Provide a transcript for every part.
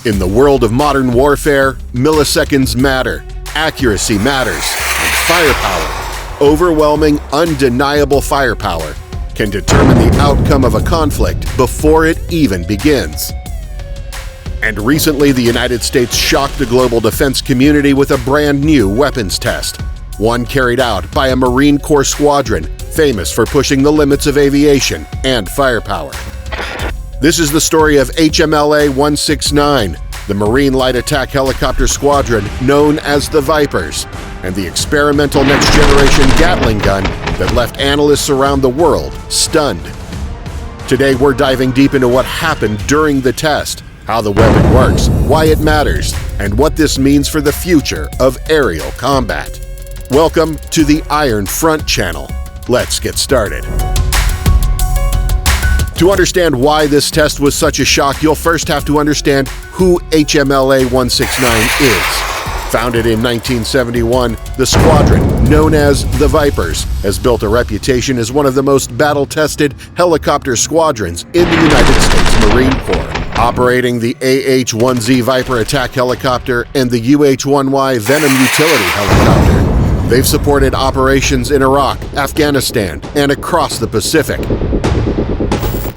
In the world of modern warfare, milliseconds matter, accuracy matters, and firepower, overwhelming, undeniable firepower, can determine the outcome of a conflict before it even begins. And recently, the United States shocked the global defense community with a brand new weapons test, one carried out by a Marine Corps squadron famous for pushing the limits of aviation and firepower. This is the story of HMLA-169, the Marine Light Attack Helicopter Squadron known as the Vipers, and the experimental next-generation Gatling gun that left analysts around the world stunned. Today, we're diving deep into what happened during the test, how the weapon works, why it matters, and what this means for the future of aerial combat. Welcome to the Iron Front channel. Let's get started. To understand why this test was such a shock, you'll first have to understand who HMLA-169 is. Founded in 1971, the squadron, known as the Vipers, has built a reputation as one of the most battle-tested helicopter squadrons in the United States Marine Corps. Operating the AH-1Z Viper attack helicopter and the UH-1Y Venom utility helicopter, they've supported operations in Iraq, Afghanistan, and across the Pacific.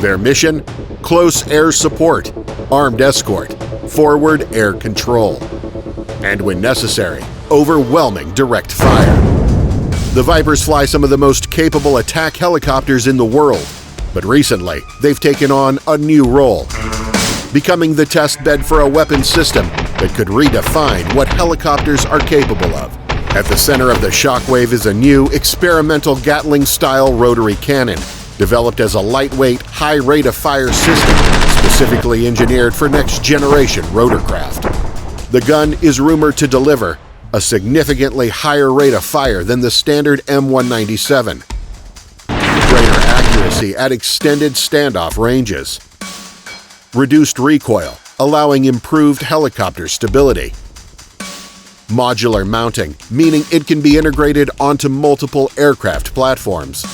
Their mission? Close air support, armed escort, forward air control, and when necessary, overwhelming direct fire. The Vipers fly some of the most capable attack helicopters in the world, but recently they've taken on a new role, becoming the test bed for a weapons system that could redefine what helicopters are capable of. At the center of the shockwave is a new experimental Gatling-style rotary cannon, developed as a lightweight, high rate of fire system specifically engineered for next-generation rotorcraft. The gun is rumored to deliver a significantly higher rate of fire than the standard M197, greater accuracy at extended standoff ranges, reduced recoil, allowing improved helicopter stability, modular mounting, meaning it can be integrated onto multiple aircraft platforms,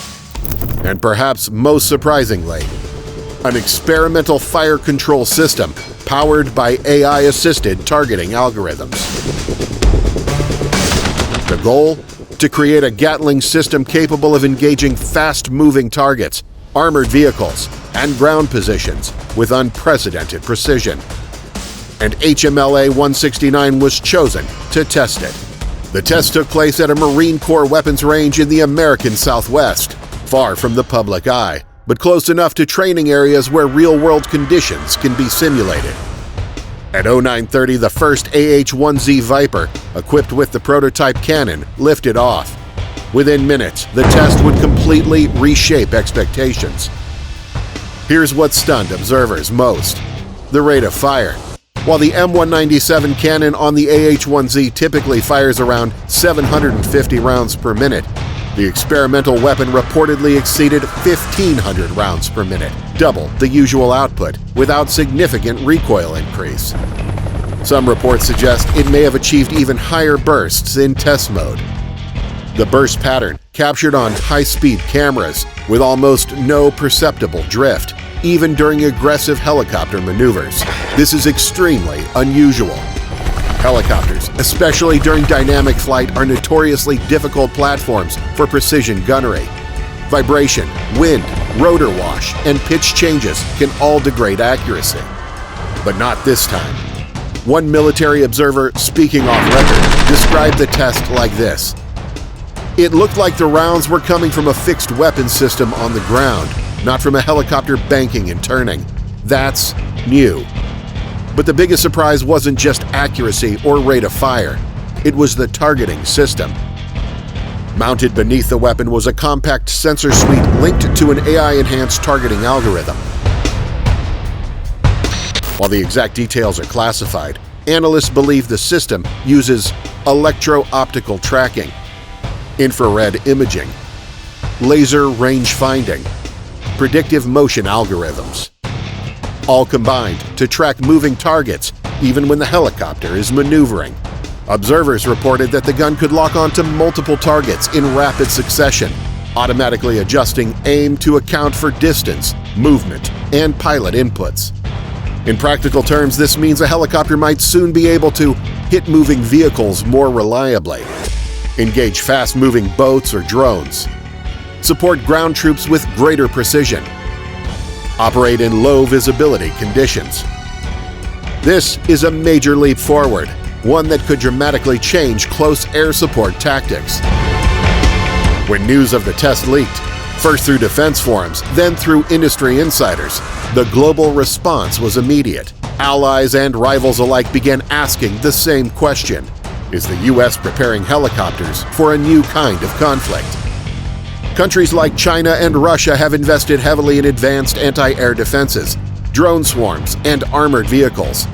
and perhaps most surprisingly, an experimental fire control system powered by AI-assisted targeting algorithms. The goal? To create a Gatling system capable of engaging fast-moving targets, armored vehicles, and ground positions with unprecedented precision. And HMLA-169 was chosen to test it. The test took place at a Marine Corps weapons range in the American Southwest, far from the public eye, but close enough to training areas where real-world conditions can be simulated. At 0930, the first AH-1Z Viper, equipped with the prototype cannon, lifted off. Within minutes, the test would completely reshape expectations. Here's what stunned observers most: the rate of fire. While the M197 cannon on the AH-1Z typically fires around 750 rounds per minute, the experimental weapon reportedly exceeded 1,500 rounds per minute, double the usual output, without significant recoil increase. Some reports suggest it may have achieved even higher bursts in test mode. The burst pattern captured on high-speed cameras with almost no perceptible drift, even during aggressive helicopter maneuvers. This is extremely unusual. Helicopters, especially during dynamic flight, are notoriously difficult platforms for precision gunnery. Vibration, wind, rotor wash, and pitch changes can all degrade accuracy. But not this time. One military observer, speaking off record, described the test like this: "It looked like the rounds were coming from a fixed weapon system on the ground, not from a helicopter banking and turning. That's new." But the biggest surprise wasn't just accuracy or rate of fire. It was the targeting system. Mounted beneath the weapon was a compact sensor suite linked to an AI-enhanced targeting algorithm. While the exact details are classified, analysts believe the system uses electro-optical tracking, infrared imaging, laser range finding, predictive motion algorithms, all combined to track moving targets even when the helicopter is maneuvering. Observers reported that the gun could lock onto multiple targets in rapid succession, automatically adjusting aim to account for distance, movement, and pilot inputs. In practical terms, this means a helicopter might soon be able to hit moving vehicles more reliably, engage fast-moving boats or drones, support ground troops with greater precision, operate in low-visibility conditions. This is a major leap forward, one that could dramatically change close air support tactics. When news of the test leaked, first through defense forums, then through industry insiders, the global response was immediate. Allies and rivals alike began asking the same question: is the U.S. preparing helicopters for a new kind of conflict? Countries like China and Russia have invested heavily in advanced anti-air defenses, drone swarms, and armored vehicles.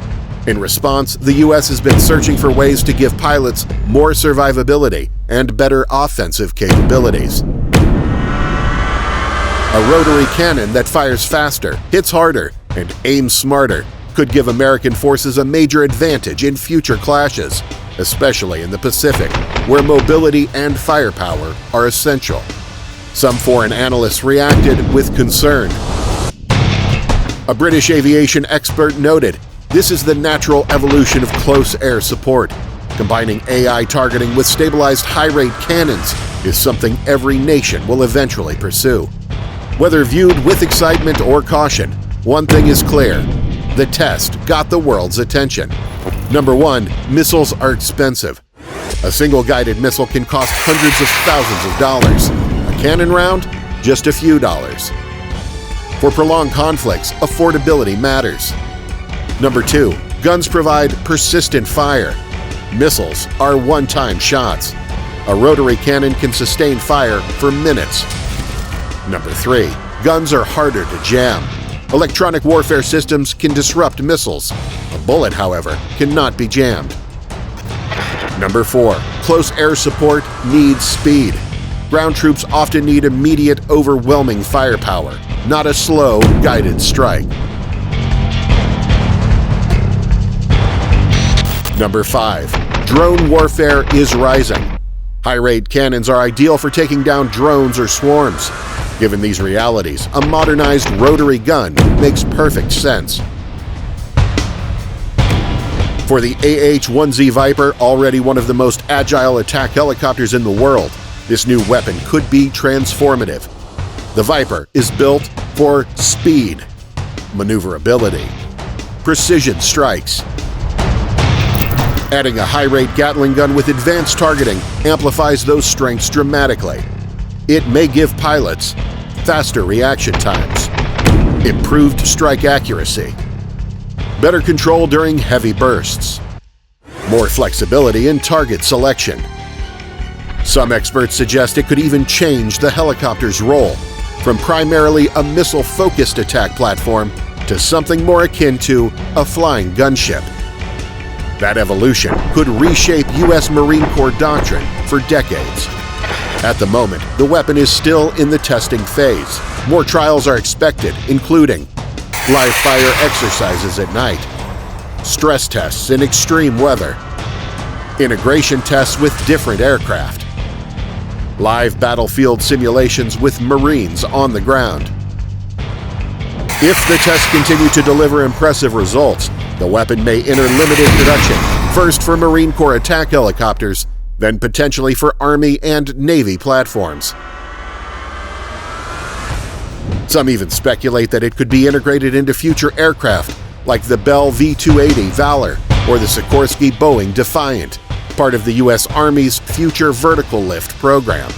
In response, the U.S. has been searching for ways to give pilots more survivability and better offensive capabilities. A rotary cannon that fires faster, hits harder, and aims smarter could give American forces a major advantage in future clashes, especially in the Pacific, where mobility and firepower are essential. Some foreign analysts reacted with concern. A British aviation expert noted, "This is the natural evolution of close air support. Combining AI targeting with stabilized high-rate cannons is something every nation will eventually pursue." Whether viewed with excitement or caution, one thing is clear: the test got the world's attention. Number one, missiles are expensive. A single guided missile can cost hundreds of thousands of dollars. A cannon round? Just a few dollars. For prolonged conflicts, affordability matters. Number two, guns provide persistent fire. Missiles are one-time shots. A rotary cannon can sustain fire for minutes. Number three, guns are harder to jam. Electronic warfare systems can disrupt missiles. A bullet, however, cannot be jammed. Number four, close air support needs speed. Ground troops often need immediate, overwhelming firepower, not a slow, guided strike. Number five, drone warfare is rising. High-rate cannons are ideal for taking down drones or swarms. Given these realities, a modernized rotary gun makes perfect sense. For the AH-1Z Viper, already one of the most agile attack helicopters in the world, this new weapon could be transformative. The Viper is built for speed, maneuverability, precision strikes. Adding a high-rate Gatling gun with advanced targeting amplifies those strengths dramatically. It may give pilots faster reaction times, improved strike accuracy, better control during heavy bursts, more flexibility in target selection. Some experts suggest it could even change the helicopter's role, from primarily a missile-focused attack platform to something more akin to a flying gunship. That evolution could reshape U.S. Marine Corps doctrine for decades. At the moment, the weapon is still in the testing phase. More trials are expected, including live fire exercises at night, stress tests in extreme weather, integration tests with different aircraft, live battlefield simulations with Marines on the ground. If the tests continue to deliver impressive results, the weapon may enter limited production, first for Marine Corps attack helicopters, then potentially for Army and Navy platforms. Some even speculate that it could be integrated into future aircraft, like the Bell V-280 Valor or the Sikorsky-Boeing Defiant, part of the U.S. Army's Future Vertical Lift program.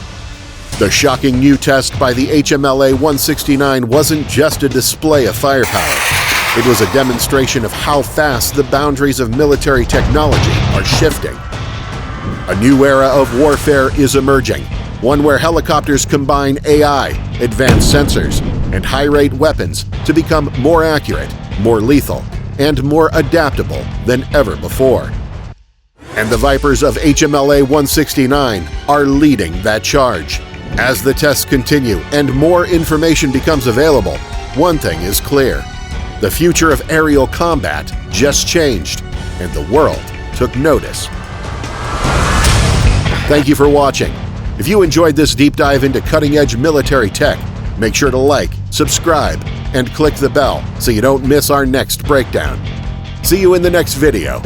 The shocking new test by the HMLA-169 wasn't just a display of firepower. It was a demonstration of how fast the boundaries of military technology are shifting. A new era of warfare is emerging, one where helicopters combine AI, advanced sensors, and high-rate weapons to become more accurate, more lethal, and more adaptable than ever before. And the Vipers of HMLA-169 are leading that charge. As the tests continue and more information becomes available, one thing is clear: the future of aerial combat just changed, and the world took notice. Thank you for watching. If you enjoyed this deep dive into cutting-edge military tech, make sure to like, subscribe, and click the bell so you don't miss our next breakdown. See you in the next video.